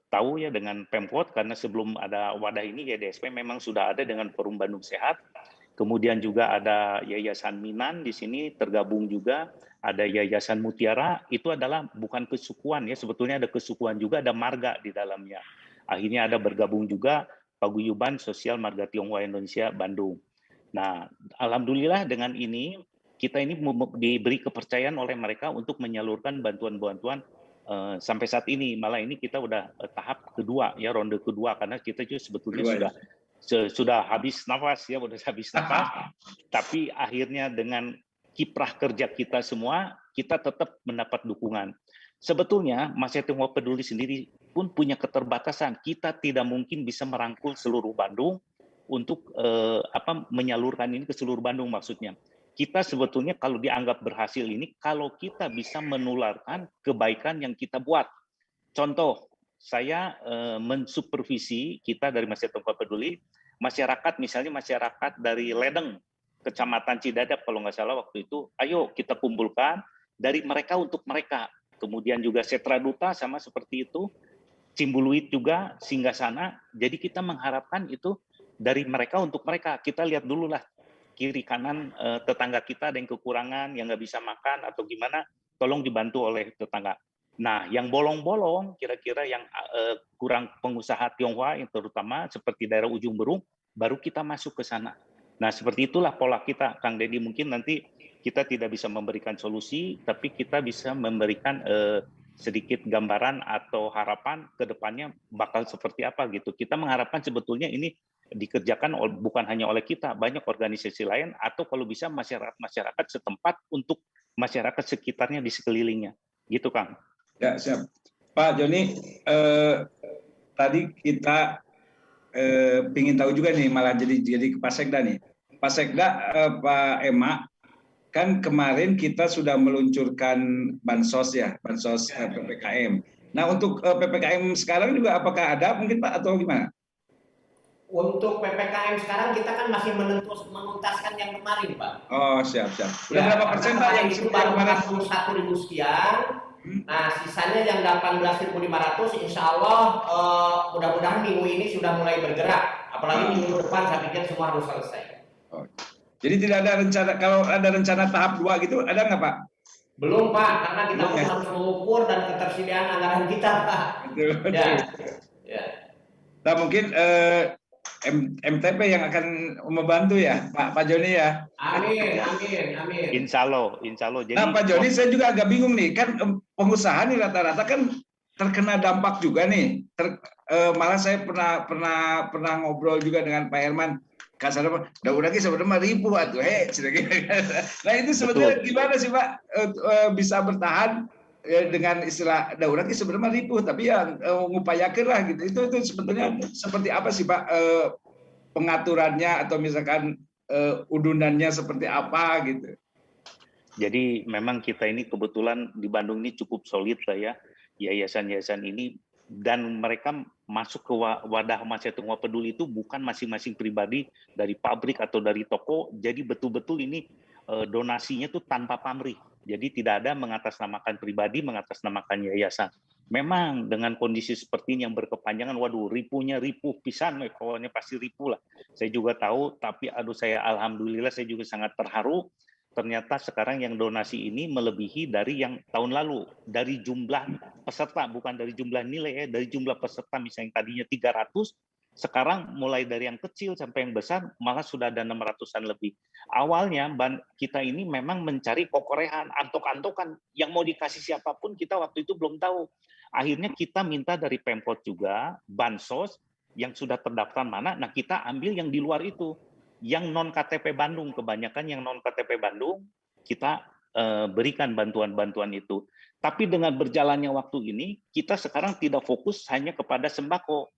tahu ya dengan Pemkot, karena sebelum ada wadah ini YDSP memang sudah ada dengan Forum Bandung Sehat. Kemudian juga ada Yayasan Minan di sini tergabung juga, ada Yayasan Mutiara, itu adalah bukan kesukuan ya, sebetulnya ada kesukuan juga, ada marga di dalamnya. Akhirnya ada bergabung juga Paguyuban Sosial Marga Tionghoa Indonesia Bandung. Nah, alhamdulillah dengan ini kita ini diberi kepercayaan oleh mereka untuk menyalurkan bantuan-bantuan sampai saat ini. Malah ini kita udah tahap kedua ya, ronde kedua, karena kita juga sebetulnya sudah habis nafas ya, udah habis nafas. Tapi akhirnya dengan kiprah kerja kita semua, kita tetap mendapat dukungan. Sebetulnya Masyarakat Tionghoa Peduli sendiri pun punya keterbatasan. Kita tidak mungkin bisa merangkul seluruh Bandung untuk menyalurkan ini ke seluruh Bandung maksudnya. Kita sebetulnya kalau dianggap berhasil ini, kalau kita bisa menularkan kebaikan yang kita buat. Contoh, saya mensupervisi kita dari Masyarakat Tionghoa Peduli, masyarakat misalnya masyarakat dari Ledeng, Kecamatan Cidadap kalau nggak salah waktu itu, ayo kita kumpulkan dari mereka untuk mereka. Kemudian juga Setra Duta sama seperti itu, Cimbuluit juga, Singgasana. Jadi kita mengharapkan itu dari mereka untuk mereka. Kita lihat dulu lah kiri kanan tetangga kita ada yang kekurangan, yang nggak bisa makan atau gimana, tolong dibantu oleh tetangga. Nah, yang bolong-bolong, kira-kira yang kurang pengusaha Tionghoa, yang terutama seperti daerah Ujung Berung, baru kita masuk ke sana. Nah, seperti itulah pola kita, Kang Deddy. Mungkin nanti kita tidak bisa memberikan solusi, tapi kita bisa memberikan sedikit gambaran atau harapan ke depannya bakal seperti apa gitu. Kita mengharapkan sebetulnya ini dikerjakan bukan hanya oleh kita, banyak organisasi lain atau kalau bisa masyarakat setempat untuk masyarakat sekitarnya di sekelilingnya. Gitu, Kang. Ya, siap. Pak Joni, tadi kita ingin tahu juga nih, malah jadi ke Pak Sekda nih. Pak Sekda, Pak Ema, kan kemarin kita sudah meluncurkan bansos ya, bansos PPKM. Nah, untuk PPKM sekarang juga apakah ada mungkin Pak atau gimana? Untuk PPKM sekarang kita kan masih menuntaskan yang kemarin, Pak. Oh, siap. Udah Ya, berapa persen Pak yang itu baru kemarin? 41.000 sekian. Nah, sisanya yang 18.500 insya Allah mudah-mudahan minggu ini sudah mulai bergerak. Apalagi minggu depan saya pikir semua harus selesai. Oh. Jadi tidak ada rencana, kalau ada rencana tahap 2 gitu, ada nggak Pak? Belum Pak, karena kita Belum, ya? harus mengukur dan ketersediaan anggaran kita Pak. Betul. Ya. Nah, mungkin MTP yang akan membantu ya, Pak Joni ya. Amin. Insya Allah. Jadi, Nah, Pak Joni, saya juga agak bingung nih, kan pengusaha nih rata-rata kan terkena dampak juga nih. Malah saya pernah ngobrol juga dengan Pak Herman. Kasar, udah lagi sebenarnya ribu atuh, Nah, itu sebetulnya gimana sih Pak bisa bertahan dengan istilah daurah sebenarnya ribu, tapi ya ngupayakan lah gitu. Itu sebetulnya seperti apa sih Pak pengaturannya atau misalkan udunannya seperti apa gitu? Jadi memang kita ini kebetulan di Bandung ini cukup solid lah ya, yayasan-yayasan ini, dan mereka masuk ke wadah Masyarakat Tionghoa Peduli itu bukan masing-masing pribadi dari pabrik atau dari toko, jadi betul-betul ini donasinya tuh tanpa pamrih. Jadi tidak ada mengatasnamakan pribadi, mengatasnamakan yayasan. Memang dengan kondisi seperti ini yang berkepanjangan, waduh ripunya ribu pisan, pokoknya pasti ribu lah. Saya juga tahu, tapi alhamdulillah saya juga sangat terharu. Ternyata sekarang yang donasi ini melebihi dari yang tahun lalu. Dari jumlah peserta, bukan dari jumlah nilai ya, dari jumlah peserta misalnya tadinya 300, sekarang mulai dari yang kecil sampai yang besar malah sudah ada 600-an lebih. Awalnya kita ini memang mencari kokorehan, antok-antokan, yang mau dikasih siapapun kita waktu itu belum tahu. Akhirnya kita minta dari Pemkot juga, bansos yang sudah terdaftar mana, nah kita ambil yang di luar itu. Yang non KTP Bandung, kebanyakan yang non KTP Bandung kita berikan bantuan-bantuan itu. Tapi dengan berjalannya waktu ini, kita sekarang tidak fokus hanya kepada sembako.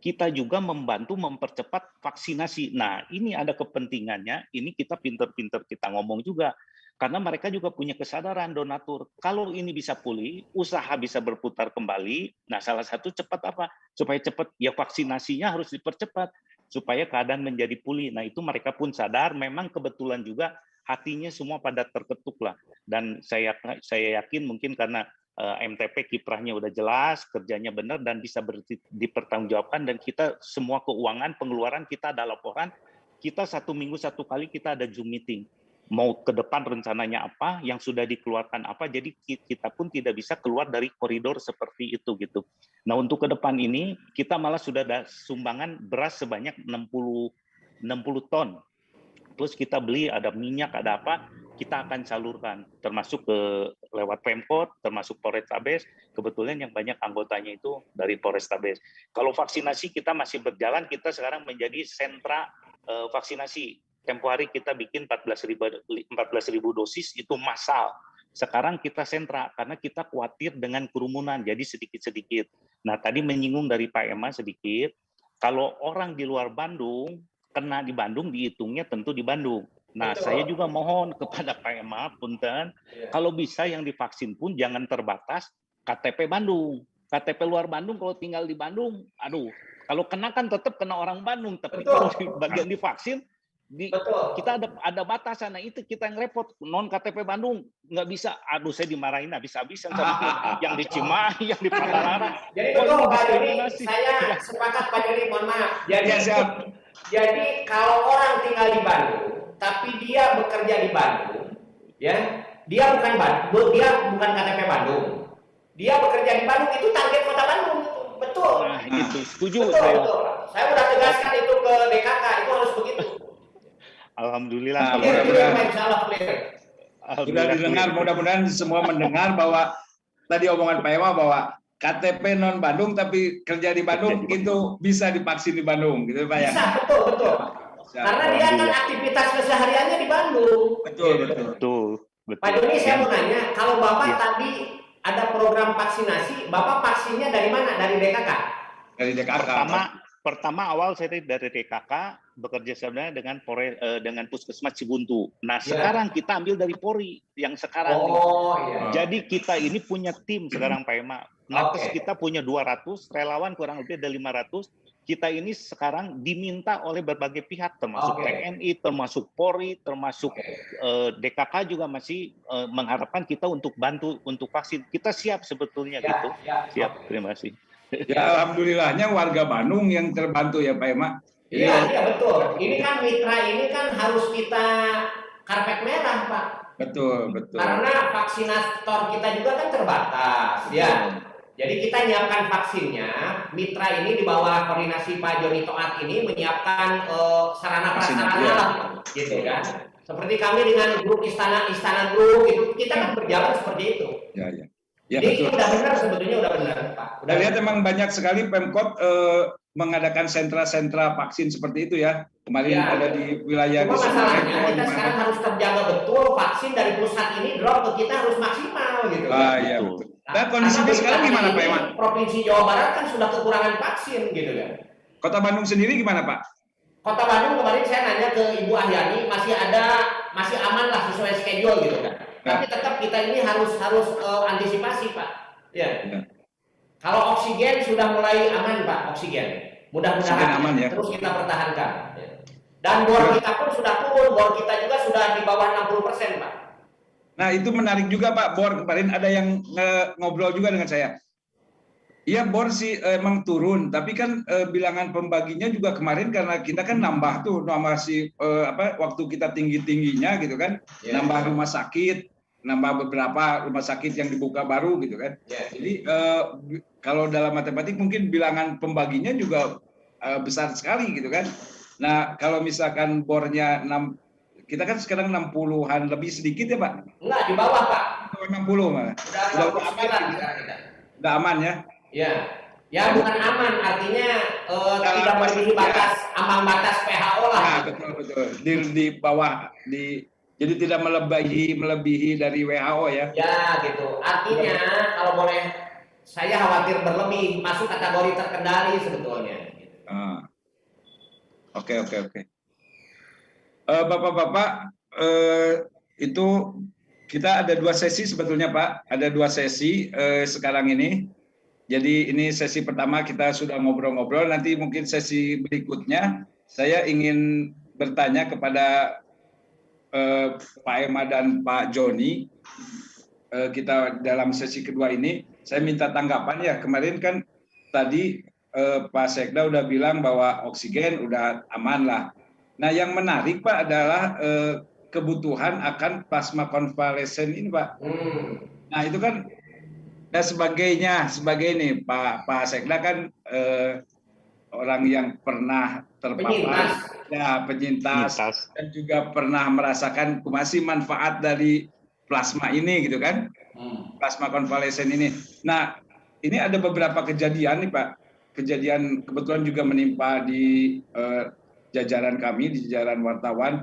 Kita juga membantu mempercepat vaksinasi. Nah, ini ada kepentingannya, ini kita pinter-pinter kita ngomong juga. Karena mereka juga punya kesadaran donatur. Kalau ini bisa pulih, usaha bisa berputar kembali. Nah, salah satu cepat apa? Supaya cepat, ya vaksinasinya harus dipercepat. Supaya keadaan menjadi pulih. Nah, itu mereka pun sadar, memang kebetulan juga hatinya semua pada terketuk lah. Dan saya yakin mungkin karena MTP kiprahnya udah jelas, kerjanya benar, dan bisa dipertanggungjawabkan, dan kita semua keuangan, pengeluaran kita ada laporan, kita 1 minggu 1 kali kita ada Zoom meeting. Mau ke depan rencananya apa, yang sudah dikeluarkan apa, jadi kita pun tidak bisa keluar dari koridor seperti itu gitu. Nah, untuk ke depan ini kita malah sudah ada sumbangan beras sebanyak 60 ton. Terus kita beli ada minyak, ada apa, kita akan salurkan termasuk lewat Pemkot, termasuk Polrestabes. Kebetulan yang banyak anggotanya itu dari Polrestabes. Kalau vaksinasi kita masih berjalan, kita sekarang menjadi sentra vaksinasi. Tempo hari kita bikin 14.000 dosis itu massal. Sekarang kita sentra karena kita khawatir dengan kerumunan, jadi sedikit-sedikit. Nah, tadi menyinggung dari Pak Ema sedikit, kalau orang di luar Bandung kena di Bandung, dihitungnya tentu di Bandung. Nah, saya juga mohon kepada Pak Ema, punten, kalau bisa yang divaksin pun jangan terbatas KTP Bandung. KTP luar Bandung kalau tinggal di Bandung, aduh, kalau kena kan tetap kena orang Bandung, tapi kalau di bagian divaksin Betul. kita ada batasan. Nah itu kita yang repot. Non KTP Bandung nggak bisa. Aduh saya dimarahin habis-habisan sama yang di Cimahi, yang di Padalarang. Jadi betul Pak Joni, saya sepakat Pak Joni, mohon maaf. Jadi kalau orang tinggal di Bandung, tapi dia bekerja di Bandung, ya, dia bukan KTP Bandung. Dia bekerja di Bandung, itu target Kota Bandung. Betul. Nah, itu setuju betul, saya. Betul. Saya udah tegaskan itu ke DKK, itu harus begitu. Alhamdulillah. Sudah didengar, mudah-mudahan semua mendengar bahwa tadi omongan Pak Ema bahwa KTP non Bandung tapi kerja di Bandung itu bisa divaksin di Bandung, gitu Pak ya? Bisa, betul. Karena dia kan aktivitas kesehariannya di Bandung. Betul. Pak Joni, saya mau nanya, kalau Bapak tadi ada program vaksinasi, Bapak vaksinnya dari mana? Dari DKK? Dari DKK. Pertama awal saya dari DKK bekerja sama dengan Puskesmas Cibuntu. Nah sekarang kita ambil dari Polri yang sekarang. Iya. Jadi kita ini punya tim sekarang Pak Ema. Nakes kita punya 200, relawan kurang lebih ada 500. Kita ini sekarang diminta oleh berbagai pihak, termasuk TNI, termasuk Polri, termasuk DKK juga masih mengharapkan kita untuk bantu untuk vaksin. Kita siap sebetulnya gitu. Siap, terima kasih. Ya alhamdulillahnya warga Bandung yang terbantu ya Pak Ema. Iya betul. Ini kan mitra ini kan harus kita karpet merah Pak. Betul. Karena vaksinator kita juga kan terbatas, ya. Jadi kita nyiapkan vaksinnya, mitra ini di bawah koordinasi Pak Joni Toat ini menyiapkan sarana prasarana, gitu kan. Seperti kami dengan grup istana grup itu, kita kan berjalan seperti itu. Ya, jadi betul. udah benar sebetulnya udah benar Pak. Udah lihat memang banyak sekali Pemkot mengadakan sentra-sentra vaksin seperti itu ya. Kemarin ada di wilayah di masalahnya kita sekarang harus terjaga betul vaksin dari pusat ini drop ke kita harus maksimal gitu. Iya betul. Nah, kondisinya sekarang gimana Pak Iman? Provinsi Jawa Barat kan sudah kekurangan vaksin gitu kan. Kota Bandung sendiri gimana Pak? Kota Bandung kemarin saya nanya ke Ibu Ahyani masih aman lah sesuai schedule gitu kan. Tapi tetap kita ini harus antisipasi Pak. Ya. Kalau oksigen sudah mulai aman Pak, oksigen. Mudah-mudahan aman, ya. Terus kita pertahankan. Dan bor kita pun sudah turun, bor kita juga sudah di bawah 60% Pak. Nah itu menarik juga Pak, bor kemarin ada yang ngobrol juga dengan saya. Iya bor sih emang turun, tapi kan bilangan pembaginya juga kemarin karena kita kan nambah waktu kita tingginya gitu kan, nambah rumah sakit, nambah beberapa rumah sakit yang dibuka baru gitu kan. Jadi kalau dalam matematik mungkin bilangan pembaginya juga besar sekali gitu kan. Nah kalau misalkan bornya kita kan sekarang 60-an lebih sedikit ya Pak? Enggak, di bawah Pak. 60 malah. Udah aman ya? Ya bukan aman, artinya tidak melebihi ambang batas WHO lah. Nah, betul. Di bawah, jadi tidak melebihi dari WHO ya? Ya gitu. Artinya kalau boleh, saya khawatir berlebih, masuk kategori terkendali sebetulnya. Oke. Bapak-bapak, itu kita ada 2 sesi sebetulnya Pak, ada 2 sesi sekarang ini. Jadi ini sesi pertama kita sudah ngobrol-ngobrol, nanti mungkin sesi berikutnya saya ingin bertanya kepada Pak Ema dan Pak Joni. Kita dalam sesi kedua ini, saya minta tanggapan ya, kemarin kan tadi Pak Sekda udah bilang bahwa oksigen udah aman lah. Nah yang menarik Pak adalah kebutuhan akan plasma konvalesen ini Pak. Nah itu kan sebagai ini Pak Sekda kan orang yang pernah terpapar penyintas dan juga pernah merasakan kumasi manfaat dari plasma ini gitu kan, plasma konvalesen ini. Nah ini ada beberapa kejadian nih Pak, kejadian kebetulan juga menimpa di jajaran kami, di jajaran wartawan,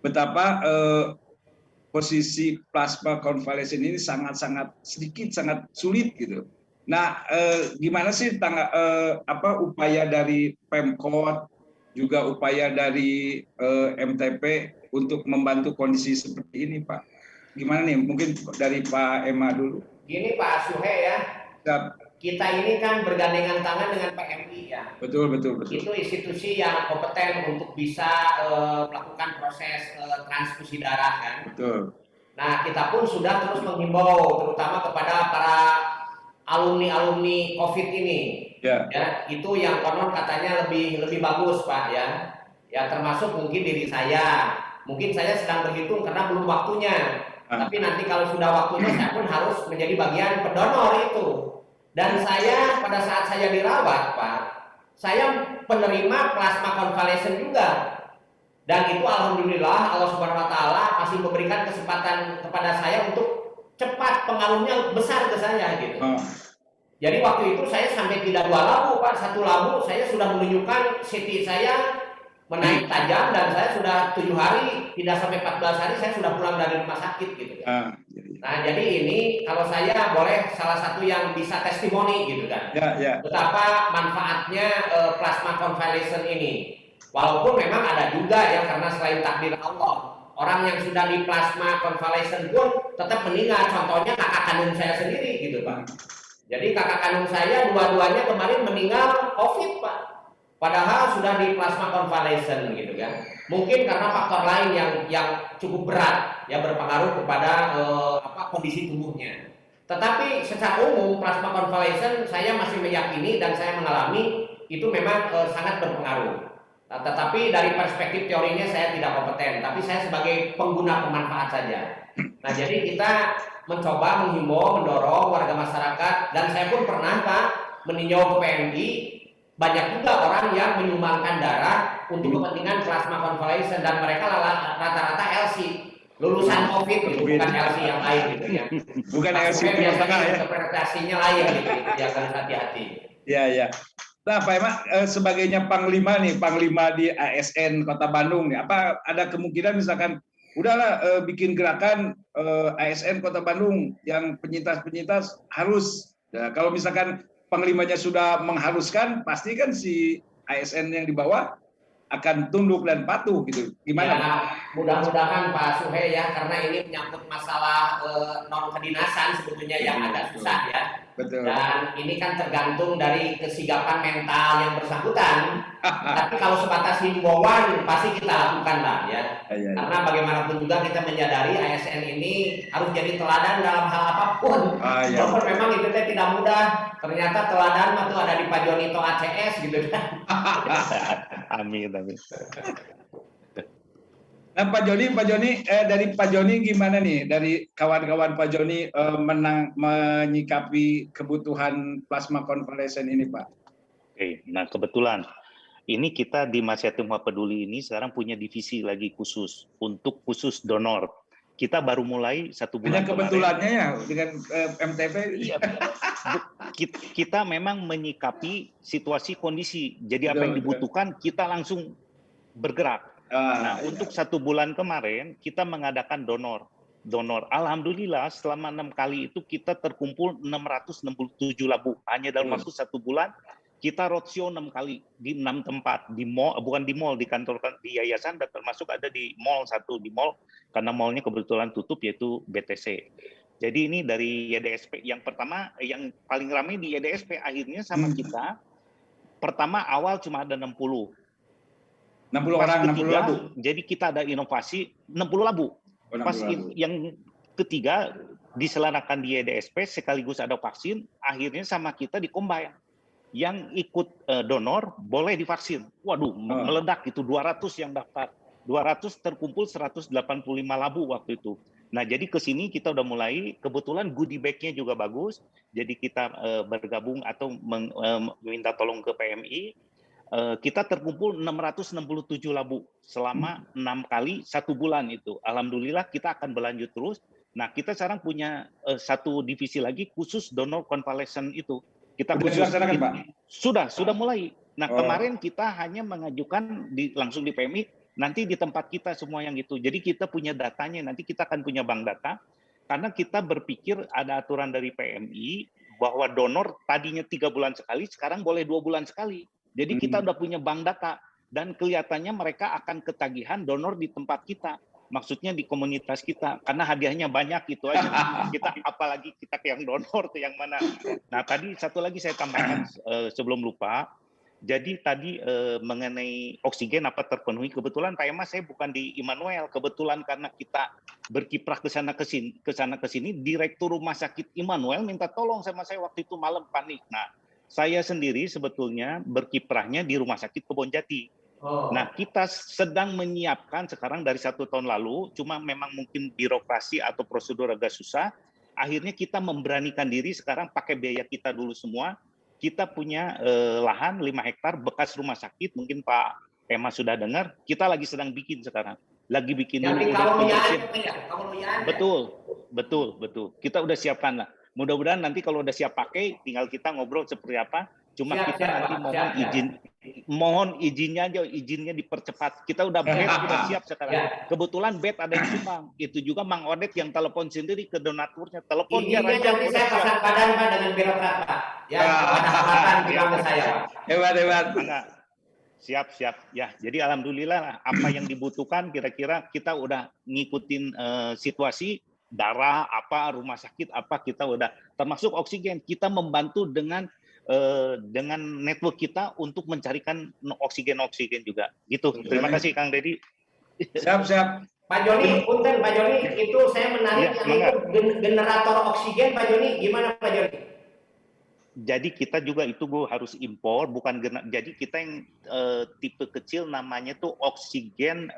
betapa posisi plasma konvalesen ini sangat sedikit, sangat sulit gitu. Nah, gimana sih upaya dari Pemkot, juga upaya dari MTP untuk membantu kondisi seperti ini, Pak? Gimana nih? Mungkin dari Pak Ema dulu. Gini Pak Suhe ya. kita ini kan bergandengan tangan dengan PMI ya. Betul, betul, betul. Itu institusi yang kompeten untuk bisa melakukan proses transfusi darah kan. Betul. Nah, kita pun sudah terus menghimbau terutama kepada para alumni-alumni COVID ini. Ya. Ya, itu yang konon katanya lebih bagus, Pak ya. Ya, termasuk mungkin diri saya. Mungkin saya sedang berhitung karena belum waktunya. Tapi nanti kalau sudah waktunya saya pun harus menjadi bagian pendonor itu. Dan saya pada saat saya dirawat, Pak, saya penerima plasma convalescent juga. Dan itu alhamdulillah Allah Subhanahu wa taala masih memberikan kesempatan kepada saya untuk cepat, pengaruhnya besar ke saya gitu. Jadi waktu itu saya sampai tidak 2 labu, Pak. 1 labu saya sudah menunjukkan CT saya menaik tajam dan saya sudah 7 hari, tidak sampai 14 hari saya sudah pulang dari rumah sakit gitu. Nah, jadi ini kalau saya boleh salah satu yang bisa testimoni gitu kan. Betapa manfaatnya plasma convalescent ini. Walaupun memang ada juga ya karena selain takdir Allah, orang yang sudah di plasma convalescent pun tetap meninggal. Contohnya kakak kandung saya sendiri gitu, Pak. Jadi kakak kandung saya dua-duanya kemarin meninggal COVID, Pak. Padahal sudah di plasma convalescent gitu kan. Mungkin karena faktor lain yang cukup berat ya berpengaruh kepada kondisi tubuhnya. Tetapi secara umum plasma convalescent saya masih meyakini dan saya mengalami itu memang sangat berpengaruh. Nah, tetapi dari perspektif teorinya saya tidak kompeten, tapi saya sebagai pengguna pemanfaat saja. Nah, jadi kita mencoba menghimbau, mendorong warga masyarakat, dan saya pun pernah Pak meninjau ke PMI, banyak juga orang yang menyumbangkan darah untuk kepentingan plasma convalescent dan mereka rata-rata LC, lulusan COVID gitu, bukan LC yang lain gitu ya. Bukan LC yang tengah ya. Interpretasinya lain gitu, ya harus hati-hati. Iya. Nah, Pak Emak, sebagainya Panglima nih, Panglima di ASN Kota Bandung nih, apa ada kemungkinan misalkan udahlah bikin gerakan ASN Kota Bandung yang penyintas-penyintas harus, nah, kalau misalkan Panglimanya sudah mengharuskan, pasti kan si ASN yang di bawah akan tunduk dan patuh gitu. Gimana? Ya, mudah-mudahan Pak Suhe ya, karena ini menyangkut masalah non kedinasan sebetulnya yang agak susah ya. Betul. Dan ini kan tergantung dari kesigapan mental yang bersangkutan. Tapi kalau sebatas himbauan pasti kita lakukan lah ya. Karena bagaimanapun juga kita menyadari ASN ini harus jadi teladan dalam hal apapun. Walaupun memang itu tidak mudah. Ternyata teladan itu ada di Pak Joni atau ACS gitu kan. Amin. Nah, Pak Joni, dari Pak Joni gimana nih? Dari kawan-kawan Pak Joni menyikapi kebutuhan plasma konvalesen ini, Pak? Oke, nah kebetulan ini kita di Masyarakat Peduli ini sekarang punya divisi lagi khusus untuk khusus donor. Kita baru mulai 1 bulan kemarin. Kebetulannya ya dengan MTP. Iya, kita memang menyikapi situasi kondisi. Jadi apa yang dibutuhkan kita langsung bergerak. Nah, untuk 1 bulan kemarin kita mengadakan donor. Alhamdulillah selama 6 kali itu kita terkumpul 667 labu. Hanya dalam waktu 1 bulan kita roadshow 6 kali di 6 tempat, di mall, bukan di mall, di kantor, di yayasan, dan termasuk ada di mall 1 di mall karena mallnya kebetulan tutup yaitu BTC. Jadi ini dari YDSP yang pertama, yang paling ramai di YDSP akhirnya sama kita. Pertama awal cuma ada 60 orang, 60 labu. Jadi kita ada inovasi 60 labu. Yang ketiga diselenggarakan di YDSP sekaligus ada vaksin, akhirnya sama kita di-combine. Yang ikut donor boleh divaksin. Waduh, meledak itu 200 yang daftar. 200 terkumpul 185 labu waktu itu. Nah, jadi ke sini kita udah mulai, kebetulan goodie bag-nya juga bagus. Jadi kita bergabung atau meminta tolong ke PMI. Kita terkumpul 667 labu selama 6 kali 1 bulan itu. Alhamdulillah kita akan berlanjut terus. Nah, kita sekarang punya 1 divisi lagi khusus donor convalescent itu. Kita khusus Pak? Sudah mulai. Nah, kemarin kita hanya mengajukan langsung di PMI, nanti di tempat kita semua yang itu. Jadi kita punya datanya, nanti kita akan punya bank data. Karena kita berpikir ada aturan dari PMI bahwa donor tadinya 3 bulan sekali, sekarang boleh 2 bulan sekali. Jadi kita udah punya bank data dan kelihatannya mereka akan ketagihan donor di tempat kita. maksudnya di komunitas kita, karena hadiahnya banyak itu aja. Kita apalagi kita yang donor tuh yang mana. Nah tadi satu lagi saya tambahkan sebelum lupa. Jadi tadi mengenai oksigen apa terpenuhi, kebetulan Pak Ema saya bukan di Immanuel, kebetulan karena kita berkiprah ke sana ke sini, Direktur Rumah Sakit Immanuel minta tolong sama saya waktu itu malam panik. Nah, saya sendiri sebetulnya berkiprahnya di Rumah Sakit Kebonjati. Nah, kita sedang menyiapkan sekarang dari 1 tahun lalu, cuma memang mungkin birokrasi atau prosedur agak susah. Akhirnya kita memberanikan diri sekarang pakai biaya kita dulu semua. Kita punya lahan 5 hektar bekas rumah sakit, mungkin Pak Ema sudah dengar. Kita lagi sedang bikin sekarang, lagi bikin dulu. Betul. Kita udah siapkan lah. Mudah-mudahan nanti kalau udah siap pakai, tinggal kita ngobrol seperti apa. Cuma kita nanti mohon izinnya aja, izinnya dipercepat. Kita udah bed, udah siap sekarang. Kebetulan bed ada yang sumbang. Itu juga Mang Odet yang telepon sendiri ke donaturnya. Telepon dia raja. Nanti saya pasang badan Pak dengan birokrat Pak. Ya, ada hambatan bilang ke saya Pak. Hebat. Siap. Ya, jadi alhamdulillah apa yang dibutuhkan kira-kira kita udah ngikutin situasi darah apa, rumah sakit apa, kita udah termasuk oksigen. Kita membantu dengan network kita untuk mencarikan oksigen juga. Gitu. Terima kasih Kang Deddy. Siap. Pak Joni, punten Pak Joni, itu saya menarik ya, itu generator oksigen Pak Joni, gimana Pak Joni? Jadi kita juga itu harus impor, jadi kita yang tipe kecil namanya tuh oksigen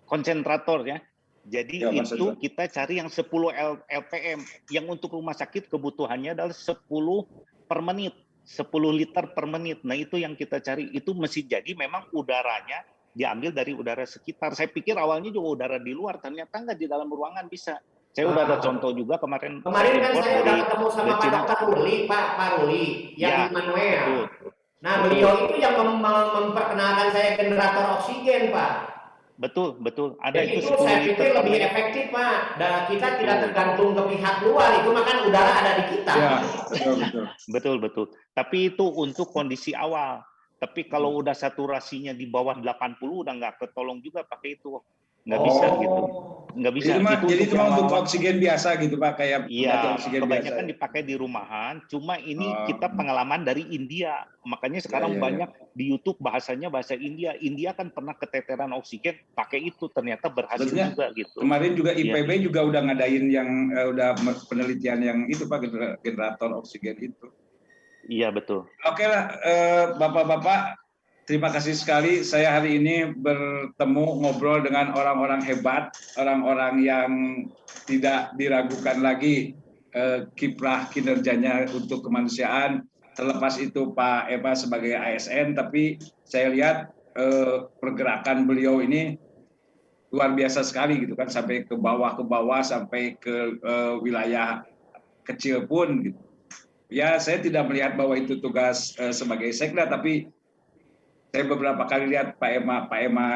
konsentrator ya. Jadi ya, itu kita cari yang 10 LPM, yang untuk rumah sakit kebutuhannya adalah 10 per menit, 10 liter per menit. Nah itu yang kita cari, itu mesti jadi memang udaranya diambil dari udara sekitar. Saya pikir awalnya juga udara di luar, ternyata nggak, di dalam ruangan bisa. Saya udah ada contoh juga kemarin kan saya udah ketemu sama Pak Dr. Ruli, Pak Ruli, yang di Immanuel. Nah beliau itu yang memperkenalkan saya generator oksigen Pak. Betul. Ada itu saya pikir lebih efektif Pak. Dan kita tidak tergantung ke pihak luar. Itu makan udara ada di kita. Ya, betul. Tapi itu untuk kondisi awal. Tapi kalau udah saturasinya di bawah 80 udah nggak ketolong juga pakai itu. Nggak bisa gitu. Nggak bisa. Jadi cuma untuk oksigen biasa gitu Pak, kayak oksigen kebanyakan biasa. Dipakai di rumahan. Cuma ini kita pengalaman dari India. Makanya sekarang banyak di YouTube bahasanya bahasa India. India kan pernah keteteran oksigen, pakai itu ternyata berhasil juga gitu. Kemarin juga IPB juga udah ngadain yang udah penelitian yang itu Pak, generator oksigen itu. Iya betul. Oke lah, Bapak-bapak, terima kasih sekali. Saya hari ini bertemu ngobrol dengan orang-orang hebat, orang-orang yang tidak diragukan lagi kiprah kinerjanya untuk kemanusiaan. Terlepas itu Pak Ema sebagai ASN, tapi saya lihat pergerakan beliau ini luar biasa sekali gitu kan, sampai ke bawah sampai ke wilayah kecil pun gitu. Ya, saya tidak melihat bahwa itu tugas sebagai sekda, tapi saya beberapa kali lihat Pak Ema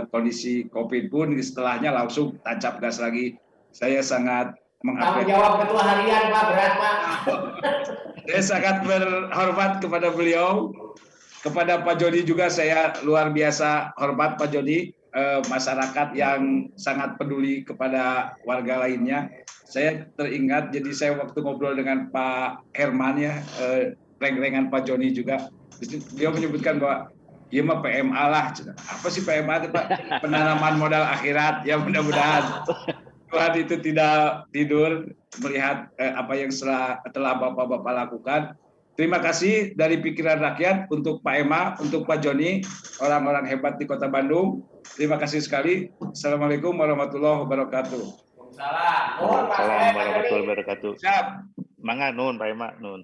kondisi COVID pun setelahnya langsung tancap gas lagi. Saya sangat mengapresiasi. Tanggung jawab ketua harian Pak, berat Pak. Saya sangat berhormat kepada beliau. Kepada Pak Joni juga saya luar biasa hormat Pak Joni, masyarakat yang sangat peduli kepada warga lainnya. Saya teringat, jadi saya waktu ngobrol dengan Pak Herman ya, reng-rengan Pak Joni juga, dia menyebutkan bahwa iya mah PMA lah. Apa sih PMA itu Pak? Penanaman modal akhirat. Ya mudah-mudahan Tuhan itu tidak tidur melihat apa yang telah Bapak-Bapak lakukan. Terima kasih dari Pikiran Rakyat untuk Pak Ema, untuk Pak Joni, orang-orang hebat di Kota Bandung. Terima kasih sekali. Assalamualaikum warahmatullahi wabarakatuh. Waalaikumsalam warahmatullahi wabarakatuh. Siap. Mangga nun Pak Ema nun.